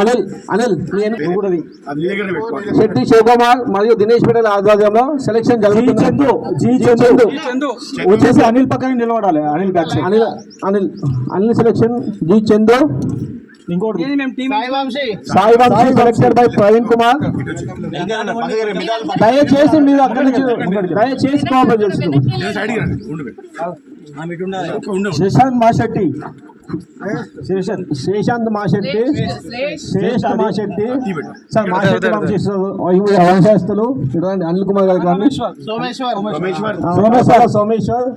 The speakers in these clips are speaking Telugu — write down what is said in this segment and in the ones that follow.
అనిల్ అనిల్ శెట్టి శివకుమార్ మరియు దినేష్ పటేల్ ఆధ్వర్యంలో సెలక్షన్ జరుగుతుంది. వచ్చేసి అనిల్ పక్కన నిలబడాలి. Anil back side Anil Anil selection G Chandu. ఇంకోటి సాయి వంశీ సెలెక్టెడ్ బై ప్రవీణ్ కుమార్. దయచేసి మీరు అక్కడి నుంచి దయచేసి కోఆపరేట్ చేస్తుంది. శశాంత్ మాశెట్టి శ్రీశాంత్ మాశెట్టి శ్రేష్ఠ మాశెట్టి సార్ మాశెట్టి వంశస్థులు అనిల్ కుమార్ గారు కానీ సోమేశ్వర్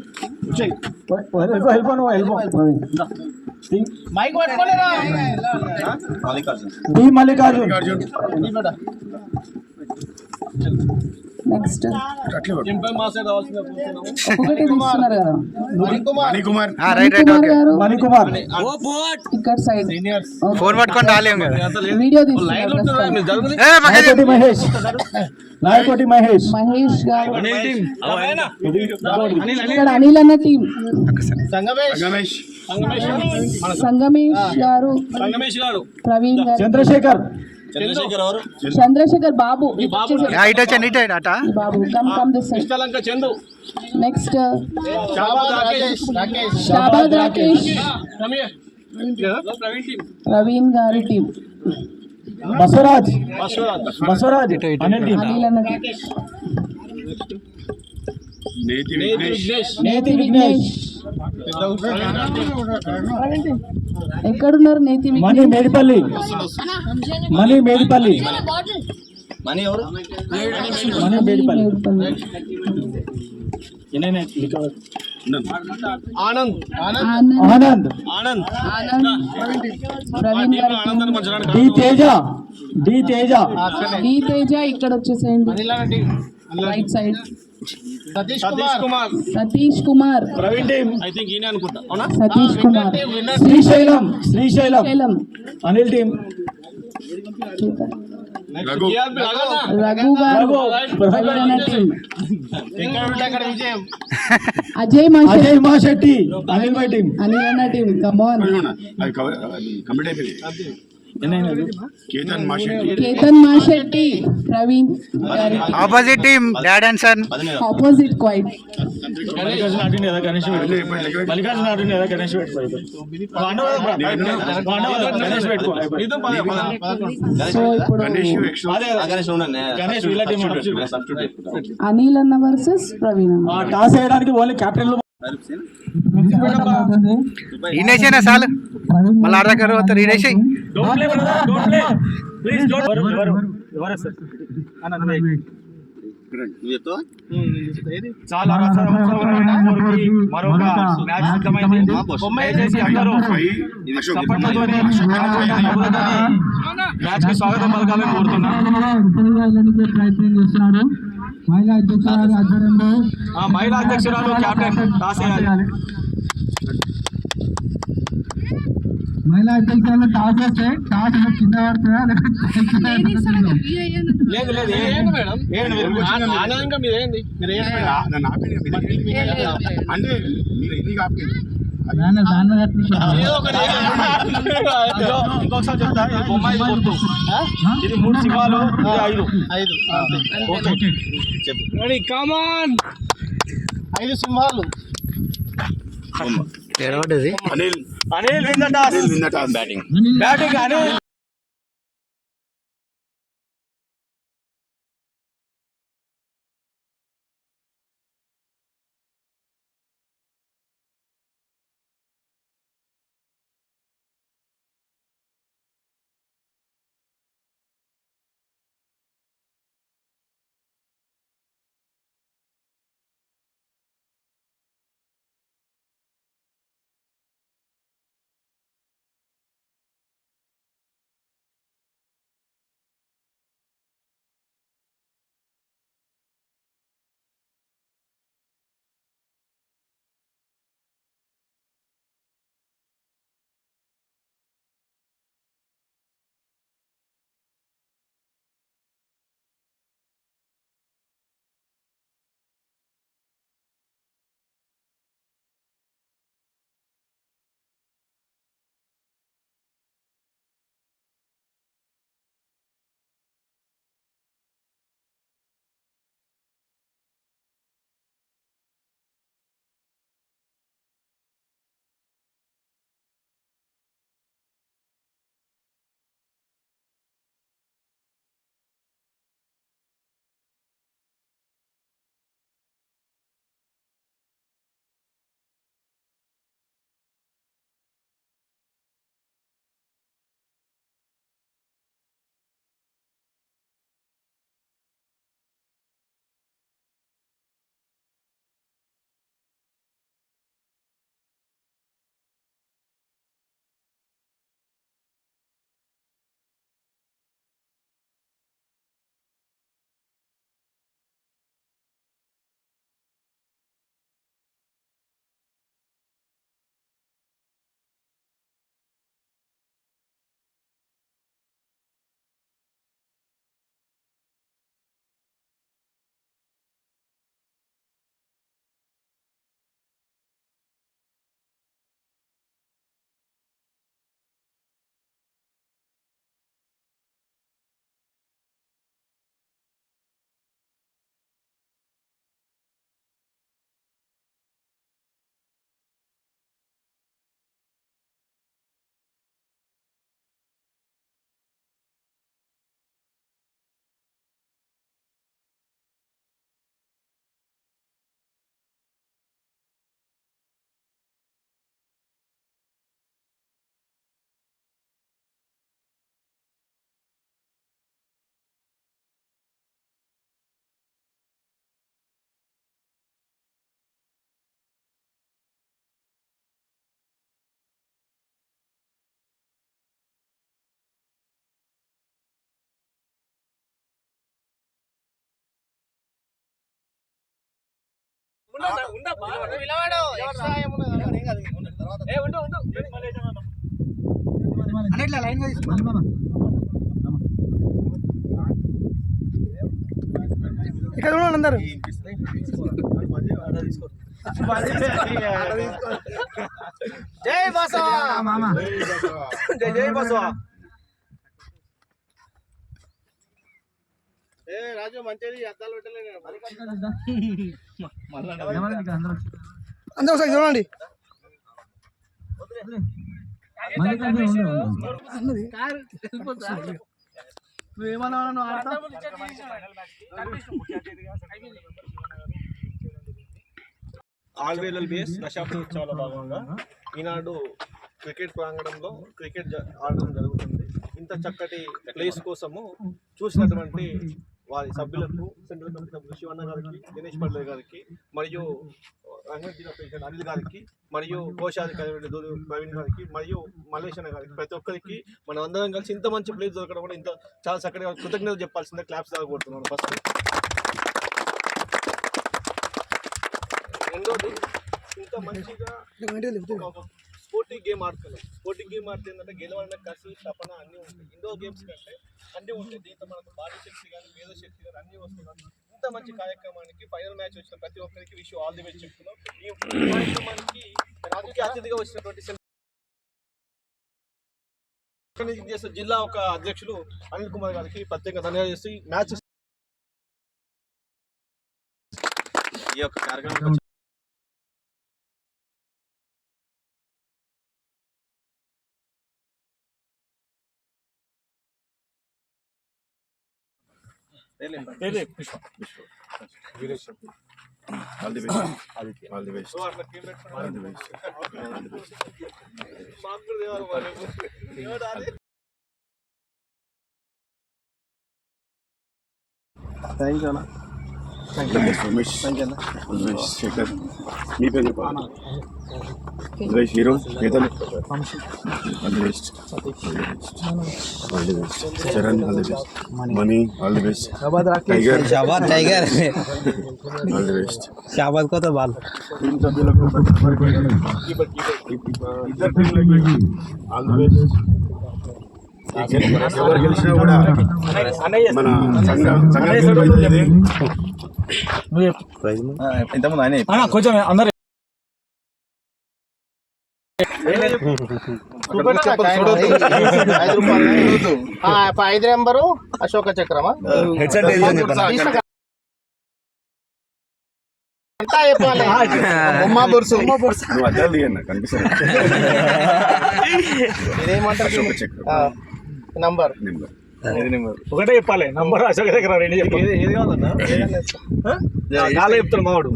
డి మల్లికార్జున్. నెక్స్ట్ మణికుమార్ ఇక్కడ సైడ్ వీడియో నాయకోటి మహేష్ గారు. ఇక్కడ అనిల్ అన్న టీం సంగమేష్ గారు, ప్రవీణ్ గారు, చంద్రశేఖర్ బాబు. బాబు నెక్స్ట్ షాబాద్ రాకేష్, ప్రవీణ్ గారి టీం. బసవరాజ్ అనిల్ అన్న నేతి విఘ్నేష్. ఎక్కడున్నారు నేతి మణి మేడిపల్లి ఆనంద్, డి తేజ ఇక్కడ వచ్చేసేయండి right side. Satish Kumar, Satish Kumar. Srisailam Anil team. Raghu గారు team. Ajay Mashetti Anil my team. Anil అన్న team. Come on. Ketan Mashetti Praveen. Opposite team dad and son. Opposite quiet. So ఇప్పుడు అనిల్ అన్న వర్సెస్ ప్రవీణ్ అన్న. టాస్ వేయడానికి ఓన్లీ కెప్టెన్ ఈనేసేనా సార్ మళ్ళీ అర్ధకరు అవుతారు. ఈనేసి చాలా మరొక మ్యాచ్ సిద్ధమైంది. మ్యాచ్ కి స్వాగతం పలకాలని కోరుతున్నా. ప్రయత్నం చేస్తున్నారు మహిళా అధ్యక్షురాలు ఆధ్వర్యంలో. మహిళా అధ్యక్షురాలు కెప్టెన్ టాస్ వేయాలి. మహిళా అధ్యక్షురాలు టాస్ వేస్తే టాస్ కింద పడుతుందా లేదు ఇంకొకసారి చెప్తా. బొమ్మాయి గుర్తు ఇది 3 సింహాలు, 5 చెప్పు. కమాన్ 5 సింహాలు. Anil win the toss. Batting Anil. ఇక్కడ చూడండి అందరు. జై బసవా, జై బసవా. రాజు మంచిది అద్దాలు పెట్టలేదు. అందరూ ఒకసారి చూడండి. ఆల్వేల్ బేస్ దశాబ్దోత్సవాల భాగంగా ఈనాడు క్రికెట్ ప్రాంగణంలో క్రికెట్ ఆడడం జరుగుతుంది. ఇంత చక్కటి ప్లేస్ కోసము చూసినటువంటి వారి సభ్యులకు, సెంట్రల్ కమిటీ సభ్యులు శివన్న గారికి, దినేష్ పల్లె గారికి, మరియు రంగం జిల్లా ప్రెసిడెంట్ అనిల్ గారికి, మరియు కోశాధికారి ప్రవీణ్ గారికి, మరియు మల్లేశన్న గారికి, ప్రతి ఒక్కరికి మనం అందరం కలిసి ఇంత మంచి ప్లేస్ దొరకడం కూడా ఇంత చాలా చక్కగా కృతజ్ఞతలు చెప్పాల్సిందే. క్లాప్స్ తాగబడుతున్నాను ఫస్ట్. రెండోది, ఇంత మంచిగా స్పోర్టింగ్ గేమ్ ఆడుతున్నాం. స్పోర్టింగ్ గేమ్ ఆడితే ఏంటంటే గెలవాలన్న కసి, తపన అన్నీ ఉంటాయి. ఇండోర్ గేమ్స్ కంటే అన్నీ ఉంటాయి. దీంతో మనకు బాడీ శక్తి కానీ, మేధశక్తి కానీ అన్నీ వస్తున్నాయి. ఇంత మంచి కార్యక్రమానికి ఫైనల్ మ్యాచ్ వచ్చిన ప్రతి ఒక్కరికి విష్ ఆల్ ది బెస్ట్ చెప్తున్నాం. ఈ కార్యక్రమానికి రాజకీయ అతిథిగా వచ్చినటువంటి జిల్లా ఒక అధ్యక్షులు అనిల్ కుమార్ గారికి ప్రత్యేకంగా ధన్యవాదాలు చేసి మ్యాచ్ ఈ యొక్క కార్యక్రమం థ్యాంక్ యూ అన్న. శేఖర్, మీ పేరు చెప్పాలి. హీరో నేతలు all the best. Charan all the best. Money all the best. Tiger tiger all the best. Shabad కొత్త బాల్. టీం సభ్యులకు ఇద్దరు టీంలకి ఆల్ ది బెస్ట్. ఎవరు గెలిచినా కూడా మన ఇంతకుముందు ఆయన కొంచెం అందరు ఐదు నెంబరు అశోక చక్రమా నంబర్ ఒకటే చెప్పాలి. నంబర్ అశోక దగ్గర రెండు చెప్పాలి. ఏది కావాలన్నా చెప్తాను మావాడు.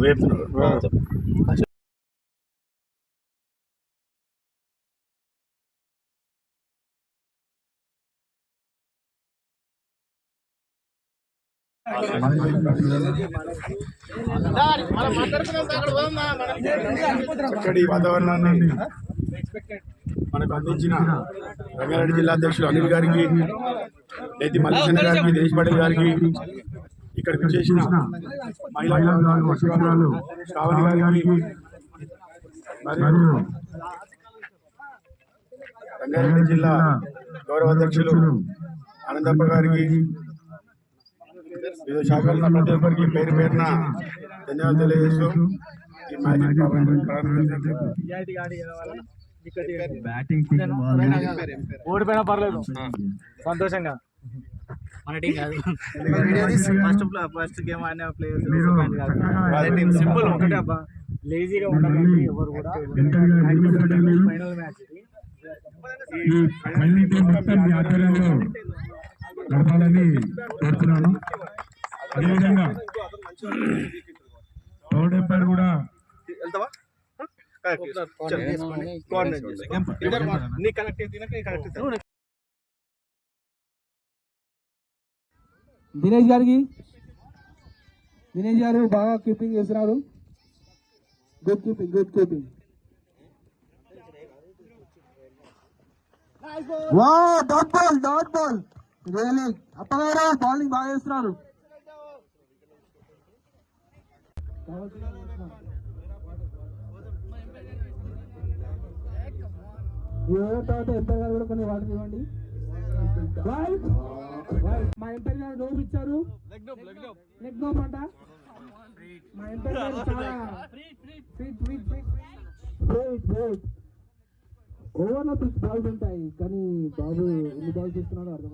చక్కటి వాతావరణాన్ని మనకు అందించిన రంగారెడ్డి జిల్లా అధ్యక్షులు అనిల్ గారికి, నేతి మల్లేశన్న గారికి, దినేష్ పటేల్ గారికి, ఇక్కడికి వచ్చేసిన మహిళా శ్రావణి గారికి, మరియు రంగారెడ్డి జిల్లా గౌరవ అధ్యక్షులు ఆనందప్ప గారికి, వివిధ శాఖల ప్రతి ఒక్కరికి పేరు పేరున ధన్యవాదాలు తెలియజేస్తూ ఈ మ్యాచ్ ఓడిపోయినా పర్లేదు, సంతోషంగా మన టీం కాదు. ఫస్ట్ గేమ్ ఆడిన ప్లేయర్స్ సింపుల్ ఒకటే అబ్బా, లేజీగా ఉండకండి ఎవరు కూడా. ఫైనల్ మ్యాచ్ గడపాలని కోరుతున్నాను. అదేవిధంగా రోడ్ ఎంపైర్ కూడా దినేష్ గారు బాగా కీపింగ్ చేస్తున్నారు. Good keeping. Dot ball really అప్పగారు బౌలింగ్ బాగా చేస్తున్నారు. తర్వాత ఎంపైర్ గారు కూడా కొన్ని వాటర్ ఇవ్వండి. మా ఎంపైర్ గారు నోపు ఇచ్చారు, లెగ్ నోప్ అంట. మా ఎంపైర్ గారు చాలా ఓవర్ లో 6 బాల్స్ ఉంటాయి, కానీ బాబు ఎన్ని బాల్స్ ఇస్తున్నాడో అర్థం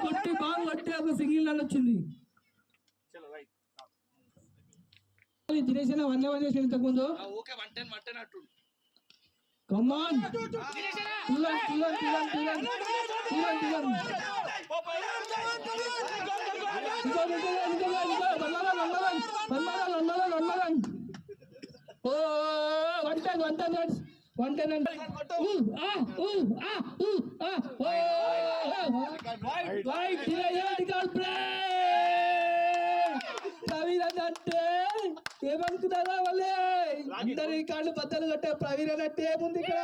కొట్టి బాగా కొట్టి అప్పుడు సింగిల్ రన్ వచ్చింది. దినేష్ అన్న 1-1 చేసి ఇంతకుముందు. కమాన్ ప్రవీణ్ అంటే ఏమనుకున్నారా వాళ్ళే, అందరి కాళ్ళు బద్దలు కట్టే ప్రవీణ్ అంటే ఏముంది ఇక్కడ.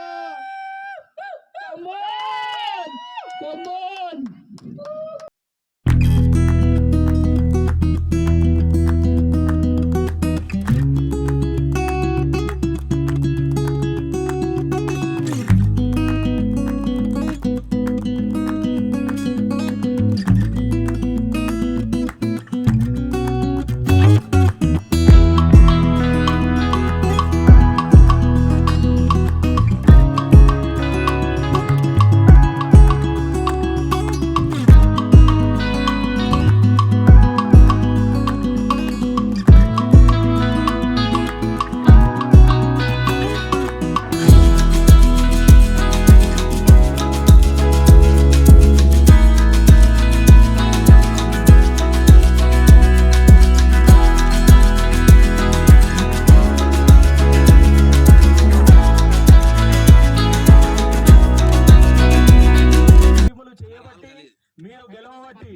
మీరు గెలవబట్టి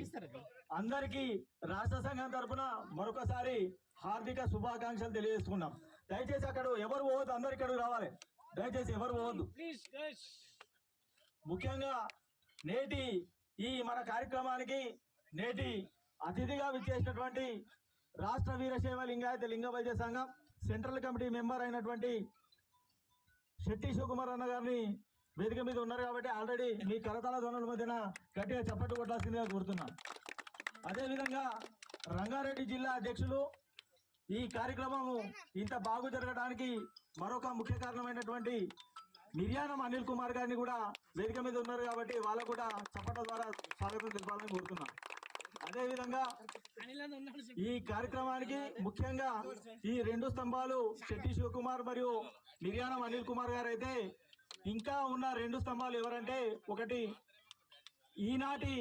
అందరికీ రాష్ట్ర సంఘం తరఫున మరొకసారి హార్దిక శుభాకాంక్షలు తెలియజేసుకున్నాం. దయచేసి అక్కడ ఎవరు పోవద్దు, అందరు ఇక్కడికి రావాలి. దయచేసి ఎవరు పోవద్దు. ముఖ్యంగా నేటి ఈ మన కార్యక్రమానికి నేటి అతిథిగా విచ్చేసినటువంటి రాష్ట్ర వీరశైవ లింగాయత లింగ వైద్య సంఘం సెంట్రల్ కమిటీ మెంబర్ అయినటువంటి శెట్టి శివకుమార్ అన్న గారిని వేదిక మీద ఉన్నారు కాబట్టి ఆల్రెడీ మీ కరతాళ ధ్వనుల మధ్యన గట్టిగా చప్పట్లు కొట్టాల్సిందిగా కోరుతున్నాం. అదేవిధంగా రంగారెడ్డి జిల్లా అధ్యక్షులు ఈ కార్యక్రమము ఇంత బాగు జరగడానికి మరొక ముఖ్య కారణమైనటువంటి మిర్యానం అనిల్ కుమార్ గారిని కూడా వేదిక మీద ఉన్నారు కాబట్టి వాళ్ళకు కూడా చప్పట్ల ద్వారా స్వాగతం తెలపాలని కోరుతున్నాం. అదేవిధంగా ఈ కార్యక్రమానికి ముఖ్యంగా ఈ 2 స్తంభాలు శెట్టి శివకుమార్ మరియు మిర్యానం అనిల్ కుమార్ గారు అయితే, ఇంకా ఉన్న 2 స్తంభాలు ఎవరంటే, ఒకటి ఈనాటి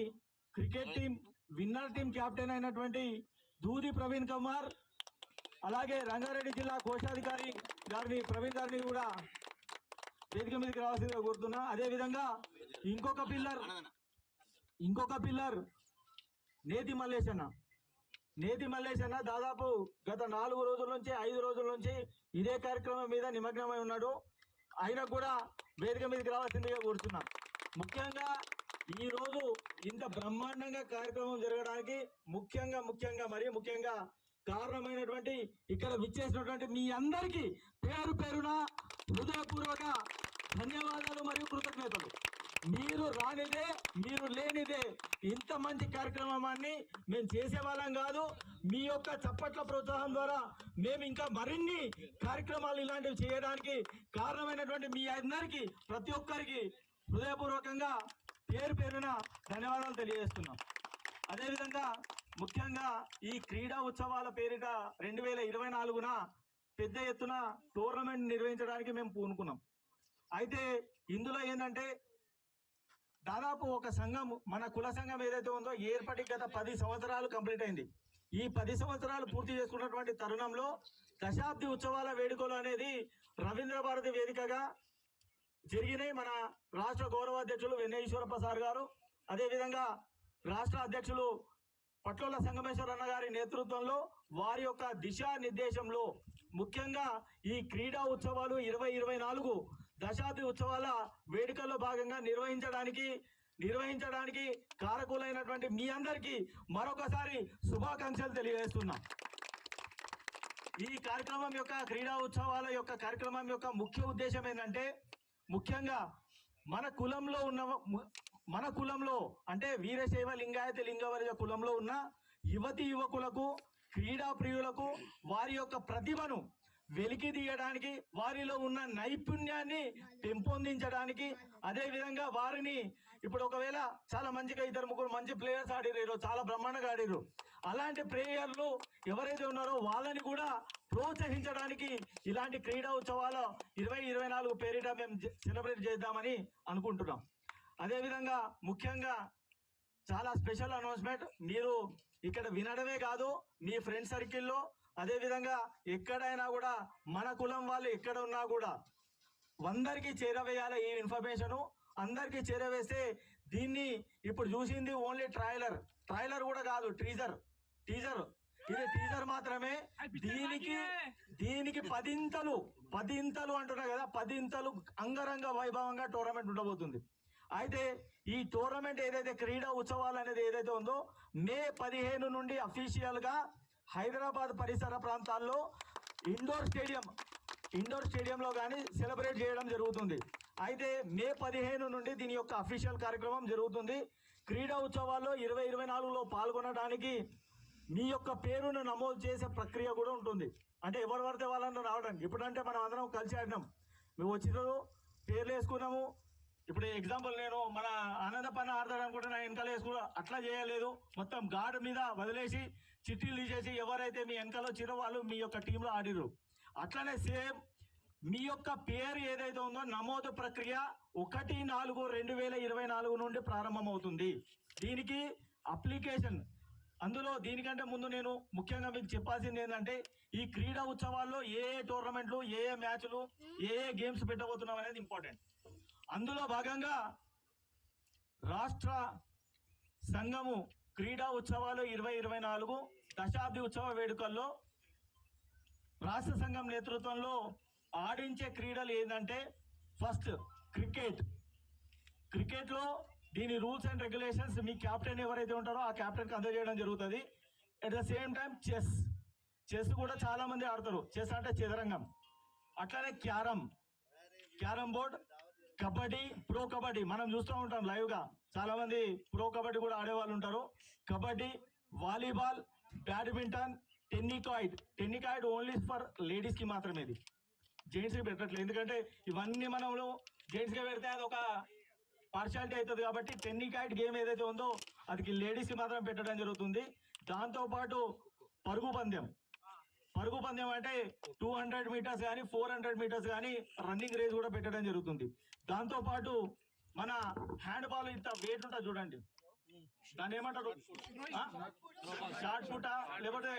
cricket team winner team captain అయినటువంటి దూది ప్రవీణ్ కుమార్, అలాగే రంగారెడ్డి జిల్లా కోశాధికారి గారిని ప్రవీణ్ గారిని కూడా వేదిక మీదకి రావాల్సిందిగా కోరుతున్నా. అదేవిధంగా ఇంకొక పిల్లర్ నేతి మల్లేష్ అన్న దాదాపు గత 4 రోజుల నుంచి 5 రోజుల నుంచి ఇదే కార్యక్రమం మీద నిమగ్నమై ఉన్నాడు. ఆయన కూడా వేదిక మీదకి రావాల్సిందిగా కోరుతున్నాం. ముఖ్యంగా ఈ రోజు ఇంత బ్రహ్మాండంగా కార్యక్రమం జరగడానికి ముఖ్యంగా కారణమైనటువంటి ఇక్కడ విచ్చేసినటువంటి మీ అందరికీ పేరు పేరున హృదయపూర్వక ధన్యవాదాలు మరియు కృతజ్ఞతలు. మీరు రానిదే, మీరు లేనిదే ఇంత మంచి కార్యక్రమాన్ని మేము చేసేవాళ్ళం కాదు. మీ యొక్క చప్పట్ల ప్రోత్సాహం ద్వారా మేము ఇంకా మరిన్ని కార్యక్రమాలు ఇలాంటివి చేయడానికి కారణమైనటువంటి మీ అందరికీ ప్రతి ఒక్కరికి హృదయపూర్వకంగా పేరు పేరున ధన్యవాదాలు తెలియజేస్తున్నాం. అదేవిధంగా ముఖ్యంగా ఈ క్రీడా ఉత్సవాల పేరిట 2024న పెద్ద ఎత్తున టోర్నమెంట్ నిర్వహించడానికి మేము పూనుకున్నాం. అయితే ఇందులో ఏంటంటే దాదాపు ఒక సంఘం, మన కుల సంఘం ఏదైతే ఉందో ఏర్పడి గత 10 సంవత్సరాలు కంప్లీట్ అయింది. ఈ 10 సంవత్సరాలు పూర్తి చేసుకున్నటువంటి తరుణంలో దశాబ్ది ఉత్సవాల వేడుకలు అనేది రవీంద్ర భారతి వేదికగా జరిగినాయి. మన రాష్ట్ర గౌరవ అధ్యక్షులు వెన్నయ్యేశ్వర ప్రసాద్ గారు, అదేవిధంగా రాష్ట్ర అధ్యక్షులు పట్లోల సంగమేశ్వర అన్న గారి నేతృత్వంలో వారి యొక్క దిశానిర్దేశంలో ముఖ్యంగా ఈ క్రీడా ఉత్సవాలు 2024 దశాబ్ది ఉత్సవాల వేడుకల్లో భాగంగా నిర్వహించడానికి కారకులైనటువంటి మీ అందరికీ మరొకసారి శుభాకాంక్షలు తెలియజేస్తున్నాం. ఈ కార్యక్రమం యొక్క క్రీడా ఉత్సవాల యొక్క కార్యక్రమం యొక్క ముఖ్య ఉద్దేశం ఏంటంటే, ముఖ్యంగా మన కులంలో అంటే వీరశైవ లింగాయత లింగవర్గ కులంలో ఉన్న యువతి యువకులకు, క్రీడా ప్రియులకు వారి యొక్క ప్రతిభను వెలికి తీయడానికి, వారిలో ఉన్న నైపుణ్యాన్ని పెంపొందించడానికి, అదే విధంగా వారిని ఇప్పుడు ఒకవేళ చాలా మంచిగా 2-3 మంచి ప్లేయర్స్ ఆడిరు, చాలా బ్రహ్మాండంగా ఆడిరు, అలాంటి ప్లేయర్లు ఎవరైతే ఉన్నారో వాళ్ళని కూడా ప్రోత్సహించడానికి ఇలాంటి క్రీడా ఉత్సవాల 2024 పేరిట మేము సెలబ్రేట్ చేద్దామని అనుకుంటున్నాం. అదేవిధంగా ముఖ్యంగా చాలా స్పెషల్ అనౌన్స్మెంట్, మీరు ఇక్కడ వినడమే కాదు మీ ఫ్రెండ్ సర్కిల్లో, అదేవిధంగా ఎక్కడైనా కూడా మన కులం వాళ్ళు ఎక్కడ ఉన్నా కూడా అందరికీ చేరవేయాలి. ఈ ఇన్ఫర్మేషను అందరికీ చేరవేస్తే దీన్ని ఇప్పుడు చూసింది ఓన్లీ ట్రైలర్ కూడా కాదు, టీజర్ ఇది టీజర్ మాత్రమే. దీనికి 10 ఇంతలు అంటున్నా కదా, 10 ఇంతలు అంగరంగ వైభవంగా టోర్నమెంట్ ఉండబోతుంది. అయితే ఈ టోర్నమెంట్ ఏదైతే క్రీడా ఉత్సవాలు అనేది ఏదైతే ఉందో మే 15 నుండి అఫీషియల్ గా హైదరాబాద్ పరిసర ప్రాంతాల్లో ఇండోర్ స్టేడియంలో కానీ సెలబ్రేట్ చేయడం జరుగుతుంది. అయితే మే 15 నుండి దీని యొక్క అఫీషియల్ కార్యక్రమం జరుగుతుంది. క్రీడా ఉత్సవాల్లో 2024లో పాల్గొనడానికి మీ యొక్క పేరును నమోదు చేసే ప్రక్రియ కూడా ఉంటుంది. అంటే ఎవరు పడితే వాళ్ళని రావడానికి, ఇప్పుడంటే మనం అందరం కలిసి ఆడినాం, మేము వచ్చినారు పేర్లు వేసుకున్నాము. ఇప్పుడు ఎగ్జాంపుల్ నేను మన ఆనంద పని ఆడతాడు అనుకుంటే నా వెనకాల వేసుకున్నా, అట్లా చేయలేదు. మొత్తం గార్డు మీద వదిలేసి చిట్టీలు తీసేసి ఎవరైతే మీ వెనకాల వచ్చిరో వాళ్ళు మీ యొక్క టీంలో ఆడిరు. అట్లనే సేమ్ మీ యొక్క పేరు ఏదైతే ఉందో నమోదు ప్రక్రియ 1/4/2024 నుండి ప్రారంభమవుతుంది. దీనికి అప్లికేషన్, అందులో దీనికంటే ముందు నేను ముఖ్యంగా మీకు చెప్పాల్సింది ఏంటంటే, ఈ క్రీడా ఉత్సవాల్లో ఏ టోర్నమెంట్లు, ఏ మ్యాచ్లు, ఏ గేమ్స్ పెట్టబోతున్నాం అనేది ఇంపార్టెంట్. అందులో భాగంగా రాష్ట్ర సంఘము క్రీడా ఉత్సవాలు 2024 దశాబ్ది ఉత్సవ వేడుకల్లో రాష్ట్ర సంఘం నేతృత్వంలో ఆడించే క్రీడలు ఏంటంటే, ఫస్ట్ క్రికెట్లో దీని rules and regulations me captain ఎవరైతే ఉంటారో ఆ క్యాప్టెన్కి అందజేయడం జరుగుతుంది. At the same time chess కూడా చాలా మంది ఆడతారు. చెస్ అంటే చదరంగం. అట్లానే carrom board, kabaddi, pro kabaddi మనం చూస్తూ ఉంటాం లైవ్ గా, చాలా మంది ప్రో కబడ్డీ కూడా ఆడేవాళ్ళు ఉంటారు. Kabaddi, volleyball, badminton, tennikoit only for ladies కి మాత్రమే, ఇది జెంట్స్ కి పెట్టట్లేదు. ఎందుకంటే ఇవన్నీ మనము జెంట్స్ గా పెడితే అది ఒక పార్షాలిటీ అవుతుంది కాబట్టి టెన్నికాయిడ్ గేమ్ ఏదైతే ఉందో అది లేడీస్ కి మాత్రం పెట్టడం జరుగుతుంది. దాంతోపాటు పరుగు పందెం అంటే 200 మీటర్స్ కానీ 400 మీటర్స్ కానీ రన్నింగ్ రేస్ కూడా పెట్టడం జరుగుతుంది. దాంతోపాటు మన హ్యాండ్ బాల్ ఇంత వెయిట్ ఉంటుంది చూడండి, దాన్ని ఏమంటారు, షార్ట్ పుట్ లేకపోతే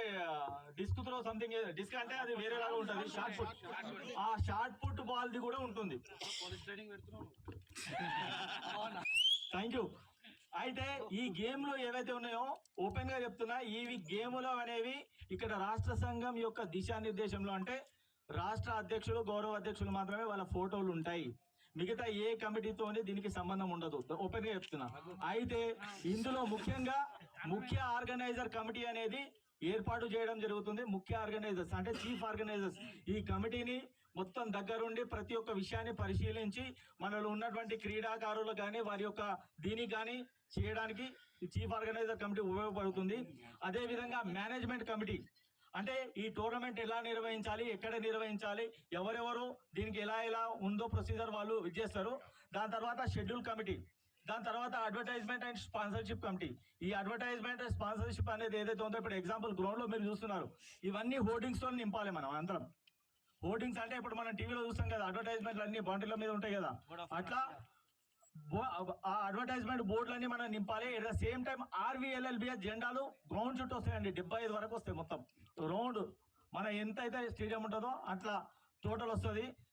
డిస్క్ త్రో సంథింగ్, డిస్క్ అంటే అది వేరేలాగా ఉంటుంది, షార్ట్ పుట్. ఆ షార్ట్ పుట్ బాల్ ది కూడా ఉంటుంది. Thank you. అయితే ఈ గేమ్ లో ఏవైతే ఉన్నాయో ఓపెన్ గా చెప్తున్నా, ఈ గేములు అనేవి ఇక్కడ రాష్ట్ర సంఘం యొక్క దిశానిర్దేశంలో అంటే రాష్ట్ర అధ్యక్షులు, గౌరవ అధ్యక్షులు మాత్రమే వాళ్ళ ఫోటోలు ఉంటాయి. మిగతా ఏ కమిటీతోని దీనికి సంబంధం ఉండదు, ఓపెన్ గా చెప్తున్నా. అయితే ఇందులో ముఖ్యంగా ముఖ్య ఆర్గనైజర్ కమిటీ అనేది ఏర్పాటు చేయడం జరుగుతుంది. ముఖ్య ఆర్గనైజర్స్ అంటే చీఫ్ ఆర్గనైజర్స్ ఈ కమిటీని మొత్తం దగ్గరుండి ప్రతి ఒక్క విషయాన్ని పరిశీలించి మనలో ఉన్నటువంటి క్రీడాకారులు కానీ వారి యొక్క దీనికి కానీ చేయడానికి చీఫ్ ఆర్గనైజర్ కమిటీ ఉపయోగపడుతుంది. అదేవిధంగా మేనేజ్మెంట్ కమిటీ అంటే ఈ టోర్నమెంట్ ఎలా నిర్వహించాలి, ఎక్కడ నిర్వహించాలి, ఎవరెవరు దీనికి ఎలా ఉందో ప్రొసీజర్ వాళ్ళు ఇచ్చేస్తారు. దాని తర్వాత షెడ్యూల్ కమిటీ, దాని తర్వాత అడ్వర్టైజ్మెంట్ అండ్ స్పాన్సర్షిప్ కమిటీ. ఈ అడ్వర్టైజ్మెంట్ అండ్ స్పాన్సర్షిప్ అనేది ఏదైతే ఉందో, ఇప్పుడు ఎగ్జాంపుల్ గ్రౌండ్ లో మీరు చూస్తున్నారు, ఇవన్నీ హోర్డింగ్స్ తో నింపాలి మనం అందరం. హోర్డింగ్స్ అంటే ఇప్పుడు మనం టీవీలో చూస్తాం కదా, అడ్వర్టైజ్మెంట్లు అన్ని బాండ్ల మీద ఉంటాయి కదా, అట్లా ఆ అడ్వర్టైజ్మెంట్ బోర్డులన్నీ మనం నింపాలి. At the same time RVLLBS జెండాలు గ్రౌండ్ చుట్టూ వస్తాయండి, 75 వరకు వస్తాయి మొత్తం రౌండ్. మన ఎంత అయితే స్టేడియం ఉంటుందో అట్లా టోటల్ వస్తుంది.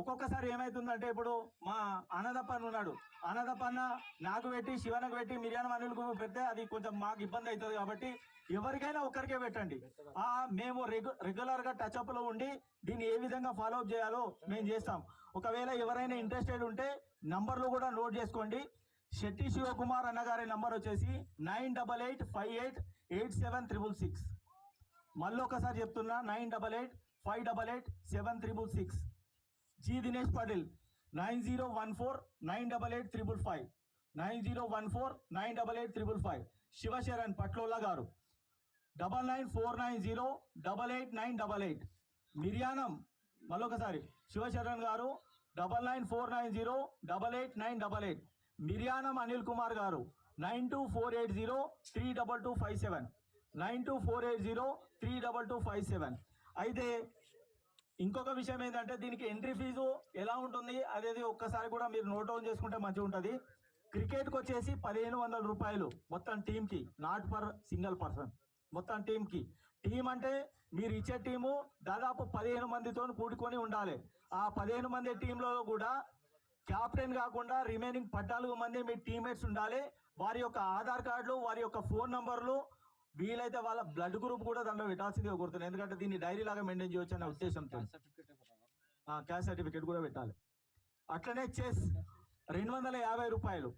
ఒక్కొక్కసారి ఏమైతుందంటే ఇప్పుడు మా అన్నదప్పన్న ఉన్నాడు, అన్నదప్పన్న నాకు పెట్టి శివనకు పెట్టి మిర్యానం అనిల్కు పెడితే అది కొంచెం మాకు ఇబ్బంది అవుతుంది. కాబట్టి ఎవరికైనా ఒక్కరికే పెట్టండి. మేము రెగ్యులర్ గా టచ్ అప్ లో ఉండి దీన్ని ఏ విధంగా ఫాలో అప్ చేయాలో మేము చేస్తాం. ఒకవేళ ఎవరైనా ఇంట్రెస్టెడ్ ఉంటే నంబర్లు కూడా నోట్ చేసుకోండి. శెట్టి శివకుమార్ అన్నగారి నంబర్ వచ్చేసి 9885888766. మళ్ళీ ఒకసారి చెప్తున్నా, 9885888766. జి దినేష్ పాటిల్ 9014988555 9014988555. శివశరణ్ పట్లోలా గారు 9949088988. మిర్యానం మళ్ళొకసారి శివశరణ్ గారు 9949088988. మిర్యానం అనిల్ కుమార్ గారు 9248032257 9248032257. అయితే ఇంకొక విషయం ఏంటంటే దీనికి ఎంట్రీ ఫీజు ఎలా ఉంటుంది అనేది ఒక్కసారి కూడా మీరు నోట్ డౌన్ చేసుకుంటే మంచిగా ఉంటుంది. క్రికెట్కి వచ్చేసి 1500 రూపాయలు మొత్తం టీంకి, నాట్ పర్ సింగిల్ పర్సన్, మొత్తం టీంకి. టీం అంటే మీరు ఇచ్చే టీము దాదాపు 15 మందితో కూడుకొని ఉండాలి. ఆ 15 మంది టీంలో కూడా క్యాప్టెన్ కాకుండా రిమైనింగ్ 14 మంది మీ టీమ్మేట్స్ ఉండాలి. వారి యొక్క ఆధార్ కార్డులు, వారి యొక్క ఫోన్ నంబర్లు, వీలైతే వాళ్ళ బ్లడ్ గ్రూప్ కూడా దాంట్లో పెట్టాల్సిందిగా కోరుతున్నాను. ఎందుకంటే దీన్ని డైరీ లాగా మెయింటైన్ చేయవచ్చు అనే ఉద్దేశంతో క్యాష్ సర్టిఫికేట్ కూడా పెట్టాలి. అట్లనే చెస్ 250 రూపాయలు,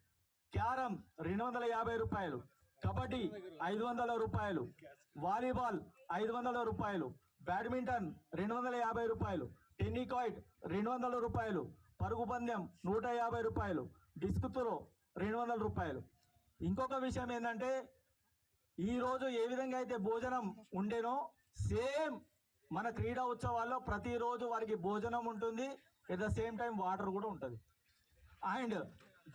క్యారమ్ 250 రూపాయలు, కబడ్డీ 500 రూపాయలు, వాలీబాల్ 500 రూపాయలు, బ్యాడ్మింటన్ 250 రూపాయలు, టెన్నికాయిట్ 200 రూపాయలు, పరుగు పందెం 150 రూపాయలు, డిస్క్ త్రో 200 రూపాయలు. ఇంకొక విషయం ఏంటంటే ఈరోజు ఏ విధంగా అయితే భోజనం ఉండేనో సేమ్ మన క్రీడా ఉత్సవాల్లో ప్రతిరోజు వారికి భోజనం ఉంటుంది. At the same time water కూడా ఉంటుంది. అండ్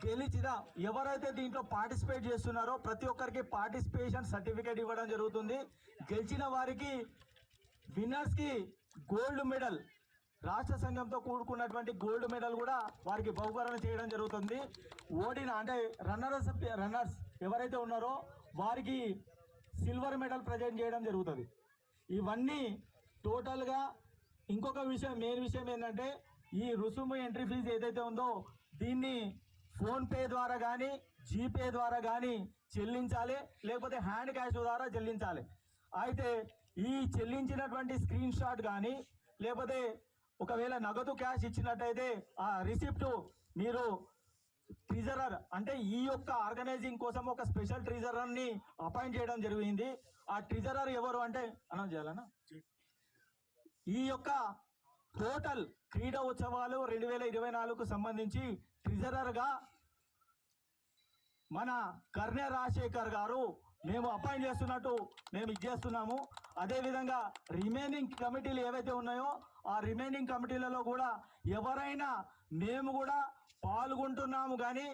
గెలిచిన ఎవరైతే దీంట్లో పార్టిసిపేట్ చేస్తున్నారో ప్రతి ఒక్కరికి పార్టిసిపేషన్ సర్టిఫికేట్ ఇవ్వడం జరుగుతుంది. గెలిచిన వారికి విన్నర్స్కి గోల్డ్ మెడల్, రాష్ట్ర సంఘంతో కూడుకున్నటువంటి గోల్డ్ మెడల్ కూడా వారికి బహుకరణ చేయడం జరుగుతుంది. ఓడిన అంటే రన్నర్స్ ఎవరైతే ఉన్నారో వారికి సిల్వర్ మెడల్ ప్రజెంట్ చేయడం జరుగుతుంది. ఇవన్నీ టోటల్గా ఇంకొక విషయం, మెయిన్ విషయం ఏంటంటే ఈ రుసుము ఎంట్రీ ఫీజు ఏదైతే ఉందో దీన్ని ఫోన్పే ద్వారా కానీ జీపే ద్వారా కానీ చెల్లించాలి, లేకపోతే హ్యాండ్ క్యాష్ ద్వారా చెల్లించాలి. అయితే ఈ చెల్లించినటువంటి స్క్రీన్ షాట్ కానీ లేకపోతే ఒకవేళ నగదు క్యాష్ ఇచ్చినట్టయితే ఆ రిసిప్ట్ మీరు ట్రెజరర్ అంటే ఈ యొక్క ఆర్గనైజింగ్ కోసం ఒక స్పెషల్ ట్రెజరర్ని అపాయింట్ చేయడం జరిగింది. ఆ ట్రెజరర్ ఎవరు అంటే అనౌన్స్ చేయాలన్నా, ఈ యొక్క టోటల్ క్రీడా ఉత్సవాలు 2024కు సంబంధించి ట్రెజరర్గా మన కర్ణె రాజశేఖర్ గారు మేము అపాయింట్ చేస్తున్నట్టు మేము ఇచ్చేస్తున్నాము. అదేవిధంగా రిమైనింగ్ కమిటీలు ఏవైతే ఉన్నాయో ఆ రిమైనింగ్ కమిటీలలో కూడా ఎవరైనా మేము కూడా పాల్గొంటున్నాము కానీ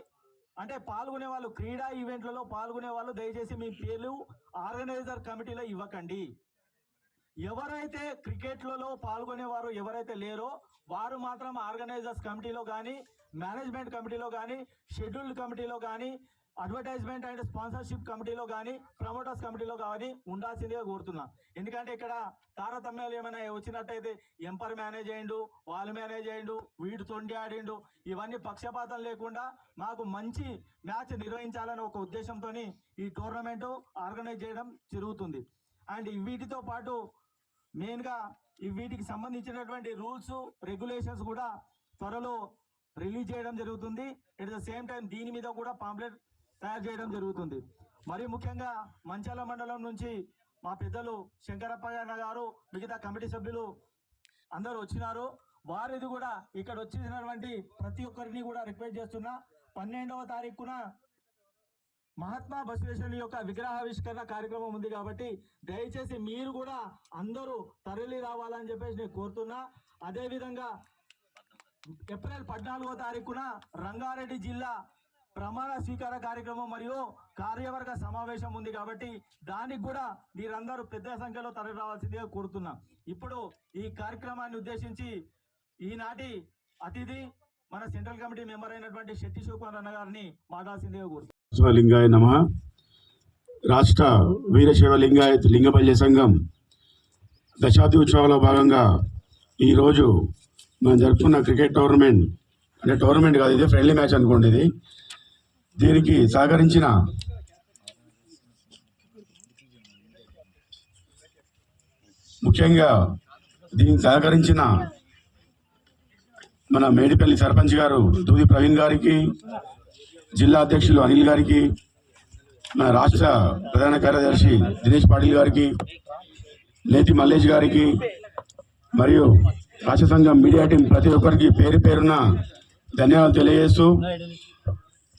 అంటే పాల్గొనే వాళ్ళు, క్రీడా ఈవెంట్లలో పాల్గొనే వాళ్ళు దయచేసి మీ పేర్లు ఆర్గనైజర్ కమిటీలో ఇవ్వకండి. ఎవరైతే క్రికెట్లలో పాల్గొనేవారు ఎవరైతే లేరో వారు మాత్రం ఆర్గనైజర్స్ కమిటీలో కానీ, మేనేజ్మెంట్ కమిటీలో కానీ, షెడ్యూల్డ్ కమిటీలో కానీ, అడ్వర్టైజ్మెంట్ అండ్ స్పాన్సర్షిప్ కమిటీలో కానీ, ప్రమోటర్స్ కమిటీలో కానీ ఉండాల్సిందిగా కోరుతున్నా. ఎందుకంటే ఇక్కడ తారతమ్యాలు ఏమైనా వచ్చినట్టయితే ఎంపైర్ మేనేజ్ అయ్యిండు, వాళ్ళు మేనేజ్ అయ్యిండు, వీడు తొండి ఆడిండు, ఇవన్నీ పక్షపాతం లేకుండా మాకు మంచి మ్యాచ్ నిర్వహించాలని ఒక ఉద్దేశంతో ఈ టోర్నమెంట్ ఆర్గనైజ్ చేయడం జరుగుతుంది. అండ్ వీటితో పాటు మెయిన్గా వీటికి సంబంధించినటువంటి రూల్స్ రెగ్యులేషన్స్ కూడా త్వరలో రిలీజ్ చేయడం జరుగుతుంది. ఎట్ ద సేమ్ టైం దీని మీద కూడా పాంప్లెట్ తయారు చేయడం జరుగుతుంది. మరి ముఖ్యంగా మంచాల మండలం నుంచి మా పెద్దలు శంకరప్ప గారు, మిగతా కమిటీ సభ్యులు అందరూ వచ్చినారు. వారిది కూడా ఇక్కడ వచ్చినటువంటి ప్రతి ఒక్కరిని కూడా రిక్వెస్ట్ చేస్తున్నా, 12వ తారీఖున మహాత్మా బసవేశ్వరుని యొక్క విగ్రహావిష్కరణ కార్యక్రమం ఉంది కాబట్టి దయచేసి మీరు కూడా అందరూ తరలి రావాలని చెప్పేసి నేను కోరుతున్నా. అదేవిధంగా ఏప్రిల్ 14వ తారీఖున రంగారెడ్డి జిల్లా ప్రమాణ స్వీకార కార్యక్రమం మరియు కార్యవర్గ సమావేశం ఉంది కాబట్టి దానికి కూడా మీరందరూ పెద్ద సంఖ్యలో తరలి రావాల్సిందిగా కోరుతున్నా. ఇప్పుడు ఈ కార్యక్రమాన్ని ఉద్దేశించి ఈనాటి అతిథి మన సెంట్రల్ కమిటీ మెంబర్ అయినటువంటి శెట్టి శివకుమార్ అన్న గారిని మాట్లాడాల్సిందిగా కోరుతున్నాను. లింగాయ నమః. రాష్ట్ర వీరశైవ లింగాయత్ లింగపల్లి సంఘం దశాబ్ది ఉత్సవాల భాగంగా ఈరోజు మనం జరుపుకున్న క్రికెట్ టోర్నమెంట్, అంటే టోర్నమెంట్ కాదు, ఇది ఫ్రెండ్లీ మ్యాచ్ అనుకోండి. ఇది దీనికి సహకరించిన ముఖ్యంగా మన మేడిపల్లి సర్పంచ్ గారు దూది ప్రవీణ్ గారికి, జిల్లా అధ్యక్షులు అనిల్ గారికి, మన రాష్ట్ర ప్రధాన కార్యదర్శి దినేష్ పాటిల్ గారికి, నేతి మల్లేష్ గారికి, మరియు రాష్ట్ర సంఘం మీడియా టీం ప్రతి ఒక్కరికి పేరు పేరున ధన్యవాదాలు తెలియజేస్తూ,